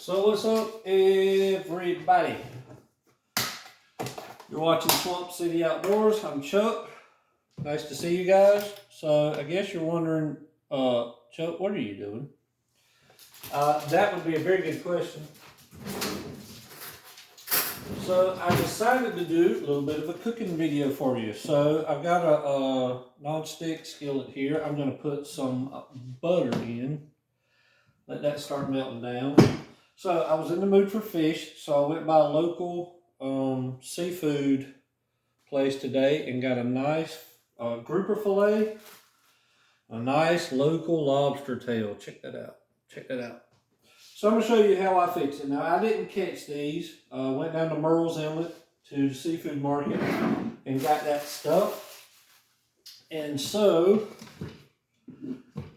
So what's up, everybody? You're watching Swamp City Outdoors. I'm Chuck. Nice to see you guys. So I guess you're wondering, Chuck, what are you doing? That would be a very good question. So I decided to do a little bit of a cooking video for you. So I've got a non-stick skillet here. I'm going to put some butter in. Let that start melting down. So I was in the mood for fish, so I went by a local seafood place today and got a nice grouper fillet, a nice local lobster tail. Check that out. Check that out. So I'm going to show you how I fix it. Now, I didn't catch these. Went down to Merle's Inlet to the seafood market and got that stuff. And so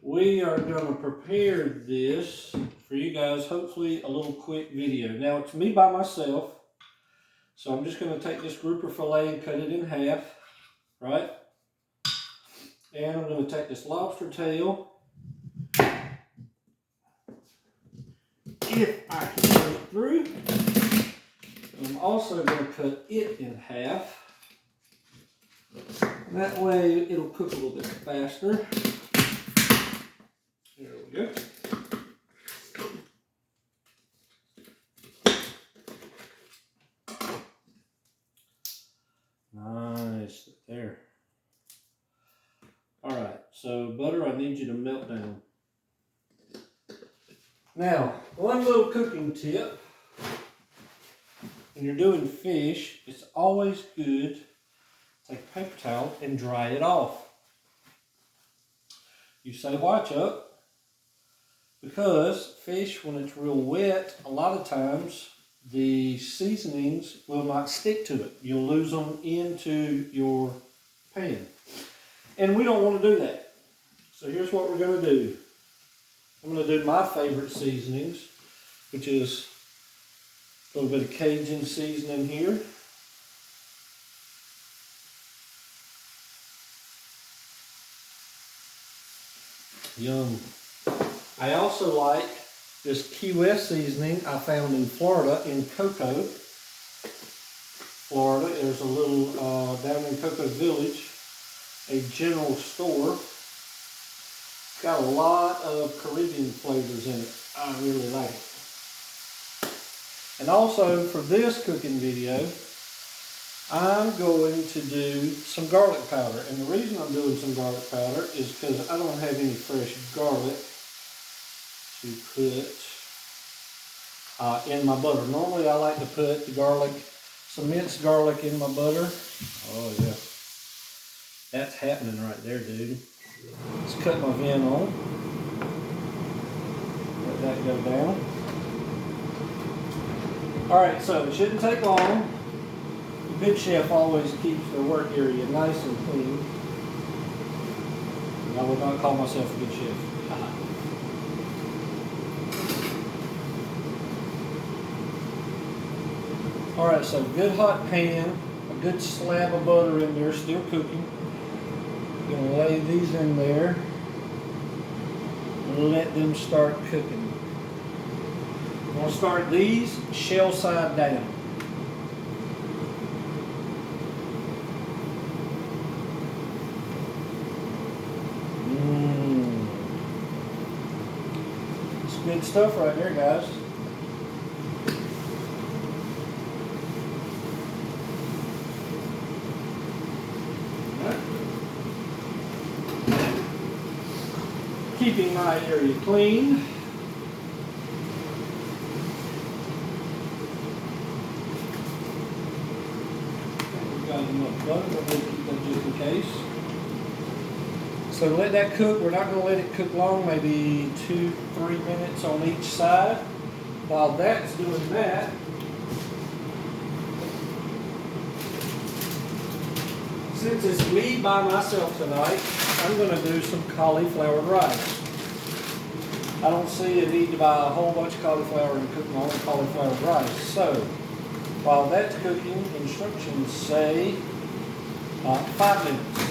we are going to prepare this for you guys, hopefully a little quick video. Now, it's me by myself, so I'm just going to take this grouper fillet and cut it in half, right? And I'm going to take this lobster tail, if I can get it through. And I'm also going to cut it in half. That way it'll cook a little bit faster. There we go. Nice, there. All right, so butter, I need you to melt down. Now, one little cooking tip. When you're doing fish, it's always good to take a paper towel and dry it off. You say, why, Chuck? Because fish, when it's real wet, a lot of times the seasonings will not stick to it. You'll lose them into your pan. And we don't want to do that. So here's what we're going to do. I'm going to do my favorite seasonings, which is a little bit of Cajun seasoning here. Yum. I also like this Key West seasoning I found in Florida, in Cocoa, Florida. There's a little, down in Cocoa Village, a general store. It's got a lot of Caribbean flavors in it. I really like it. And also for this cooking video, I'm going to do some garlic powder. And the reason I'm doing some garlic powder is because I don't have any fresh garlic to put in my butter. Normally I like to put the garlic, some minced garlic in my butter. Oh yeah, that's happening right there, dude. Let's cut my vent on. Let that go down. All right, so it shouldn't take long. A good chef always keeps their work area nice and clean. I would not call myself a good chef. All right, so good hot pan, a good slab of butter in there, still cooking. I'm gonna lay these in there and let them start cooking. I'm gonna start these shell side down. It's good stuff right there, guys. Keeping my area clean. We've got enough butter, but we'll keep that just in case. So let that cook. We're not going to let it cook long, maybe 2-3 minutes on each side. While that's doing that, since it's me by myself tonight, I'm going to do some cauliflower rice. I don't see a need to buy a whole bunch of cauliflower and cook my own cauliflower rice. So, while that's cooking, instructions say 5 minutes.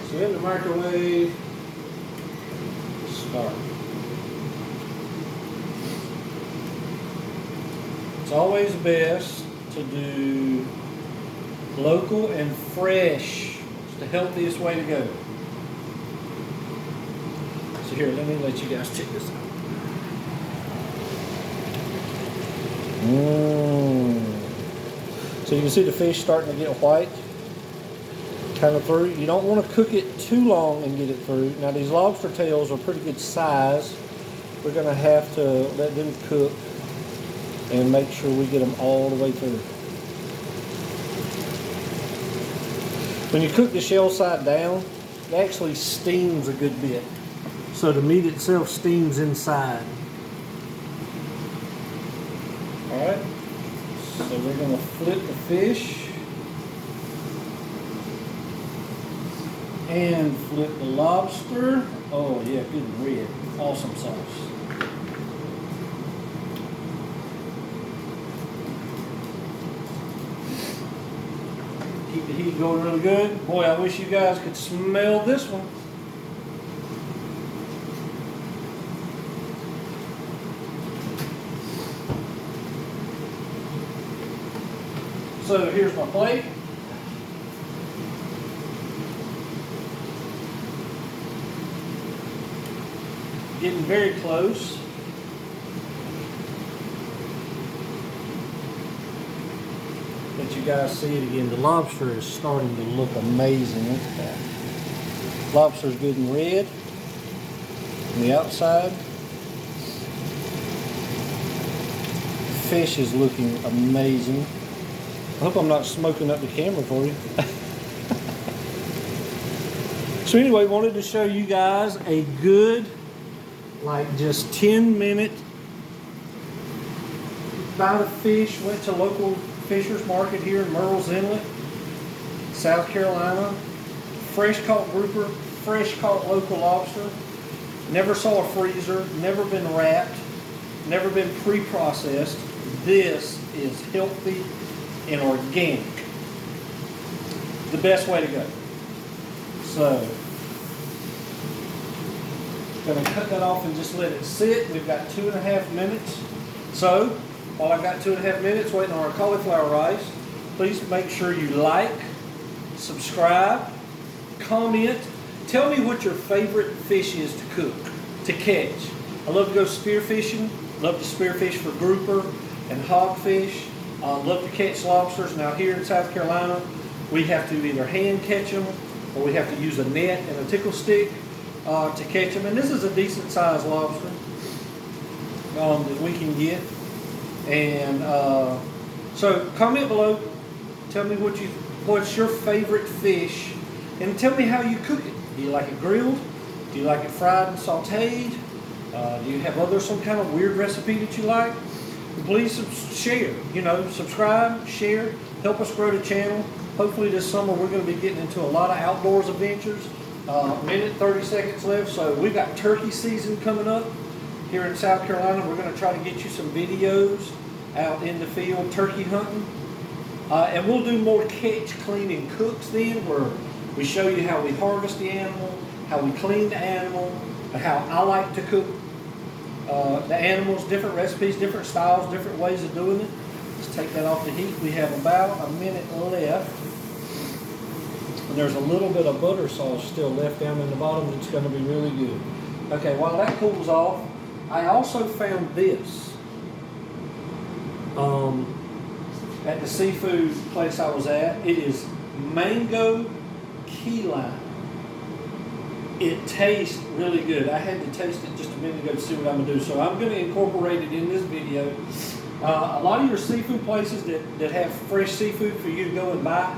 So in the microwave, start. always best to do local and fresh. It's the healthiest way to go. So here, let me let you guys check this out. So you can see the fish starting to get white, kind of through. You don't want to cook it too long and get it through. Now these lobster tails are pretty good size. We're going to have to let them cook and make sure we get them all the way through. When you cook the shell side down, it actually steams a good bit. So the meat itself steams inside. Alright, so we're going to flip the fish and flip the lobster. Oh yeah, good and red. Awesome sauce. Keep the heat going really good. Boy, I wish you guys could smell this one. So here's my plate. Getting very close. Let you guys see it again. The lobster is starting to look amazing. Look at that. Lobster's good and red on the outside. Fish is looking amazing. I hope I'm not smoking up the camera for you. So anyway, wanted to show you guys a good, like just 10-minute bite of fish. Went to local fishers market here in Murrells Inlet, South Carolina. Fresh caught grouper, fresh caught local lobster. Never saw a freezer, never been wrapped, never been pre-processed. This is healthy and organic. The best way to go. So, gonna cut that off and just let it sit. We've got 2.5 minutes. So, while I've got 2.5 minutes waiting on our cauliflower rice, please make sure you like, subscribe, comment. Tell me what your favorite fish is to cook, to catch. I love to go spear fishing. Love to spear fish for grouper and hogfish. Love to catch lobsters. Now here in South Carolina, we have to either hand catch them or we have to use a net and a tickle stick to catch them. And this is a decent sized lobster that we can get. And so comment below. Tell me what's your favorite fish, and tell me how you cook it. Do you like it grilled? Do you like it fried and sauteed? Do you have some kind of weird recipe that you like? Please share, subscribe, share, help us grow the channel. Hopefully this summer we're going to be getting into a lot of outdoors adventures. Minute 30 seconds left, so we've got turkey season coming up here in South Carolina. We're going to try to get you some videos out in the field turkey hunting. And we'll do more catch, clean, and cooks then, where we show you how we harvest the animal, how we clean the animal, how I like to cook the animals, different recipes, different styles, different ways of doing it. Let's take that off the heat. We have about a minute left. And there's a little bit of butter sauce still left down in the bottom that's going to be really good. Okay, while that cools off, I also found this at the seafood place I was at. It is mango key lime. It tastes really good. I had to taste it just a minute ago to see what I'm going to do. So I'm going to incorporate it in this video. A lot of your seafood places that have fresh seafood for you to go and buy,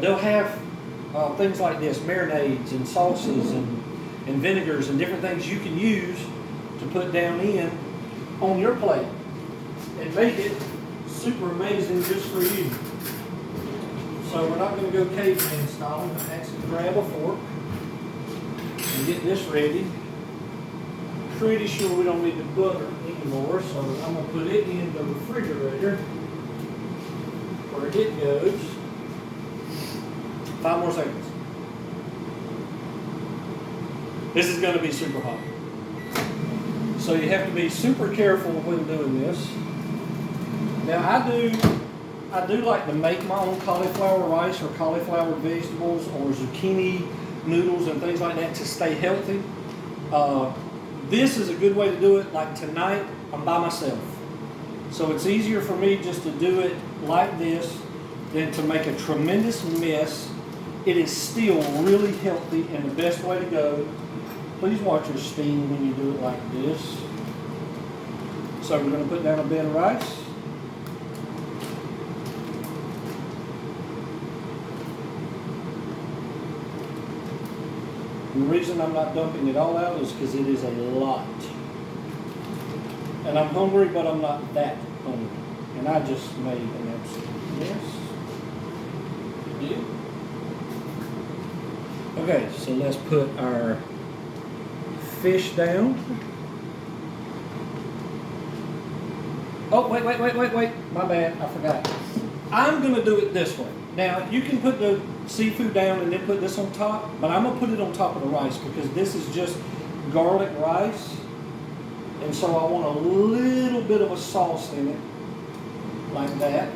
they'll have things like this, marinades and sauces and vinegars and different things you can use to put down on your plate and make it super amazing just for you. So we're not going to go caveman style. I'm going to actually grab a fork and get this ready. Pretty sure we don't need the butter anymore, so I'm going to put it in the refrigerator where it goes. 5 more seconds. This is going to be super hot. So you have to be super careful when doing this. Now I do like to make my own cauliflower rice or cauliflower vegetables or zucchini noodles and things like that to stay healthy. This is a good way to do it. Like tonight, I'm by myself. So it's easier for me just to do it like this than to make a tremendous mess. It is still really healthy and the best way to go. Please watch your steam when you do it like this. So we're going to put down a bed of rice. And the reason I'm not dumping it all out is because it is a lot. And I'm hungry, but I'm not that hungry. And I just made an absolute mess. Yeah. Okay, so let's put our fish down. Oh, wait. My bad, I forgot. I'm going to do it this way. Now, you can put the seafood down and then put this on top, but I'm going to put it on top of the rice because this is just garlic rice. And so I want a little bit of a sauce in it, like that.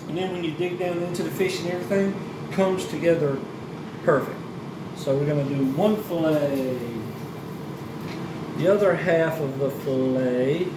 And then when you dig down into the fish and everything, it comes together perfect. So we're going to do one fillet. The other half of the fillet.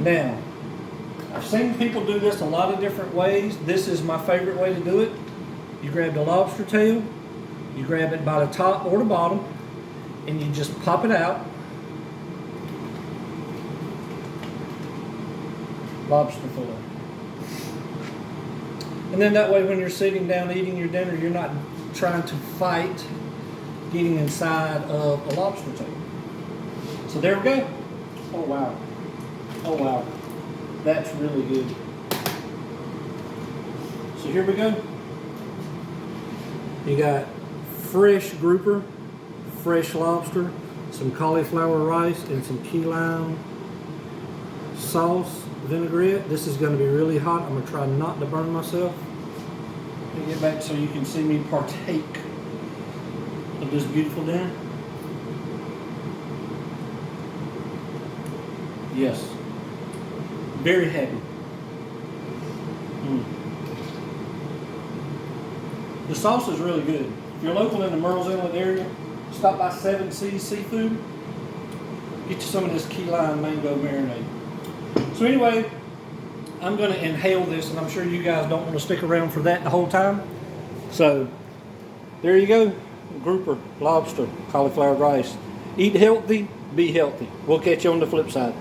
Now, I've seen people do this a lot of different ways. This is my favorite way to do it. You grab the lobster tail, you grab it by the top or the bottom, and you just pop it out. Lobster fillet. And then that way when you're sitting down eating your dinner, you're not trying to fight getting inside of a lobster tail. So there we go. Oh wow. Oh wow. That's really good. So here we go. You got fresh grouper, fresh lobster, some cauliflower rice, and some key lime sauce, vinaigrette. This is going to be really hot. I'm going to try not to burn myself. Let me get back so you can see me partake of this beautiful dinner. Yes. Very happy. The sauce is really good. If you're local in the Murrells Inlet area, stop by 7 Seas Seafood. Get you some of this key lime mango marinade. So anyway, I'm going to inhale this, and I'm sure you guys don't want to stick around for that the whole time. So there you go. Grouper, lobster, cauliflower rice. Eat healthy, be healthy. We'll catch you on the flip side.